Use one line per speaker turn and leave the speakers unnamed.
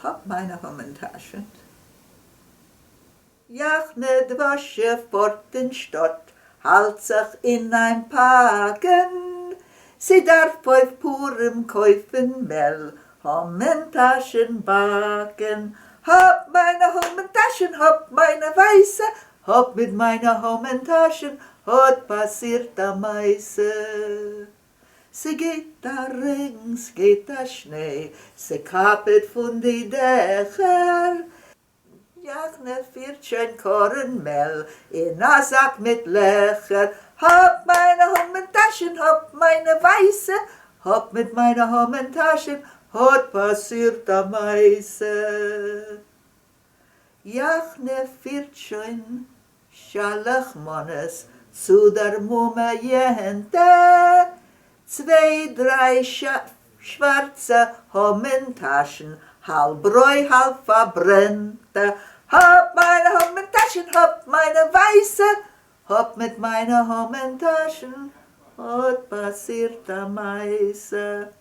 hab meine Hamentashen. Jach net wasche fort den Stott, halt sich in ein Pagen. Sie darf auf Purim kaufen Mehl, Hamentashen backen. Hab meine Hamentashen, hab meine Weiße, hab mit meiner Hamentashen, hat passiert am meiste. Sie geht da rings, geht da Schnee, sie kapet von die Dächer. Jach ne Viertchen Kornmehl, in a Sack mit Löcher. Hab meine Hamentashen, hab meine Weiße, hab mit meiner Hamentashen, hat passiert am meiste. Jach ne Viertchen, Schalachmones, zu der Mumme jente, 2, 3 schwarze Hamentashen, halb Bräu, halb verbrennte. Hab meine Hamentashen, hab meine Weiße, hab mit meiner Hamentashen, hat passiert am meiste.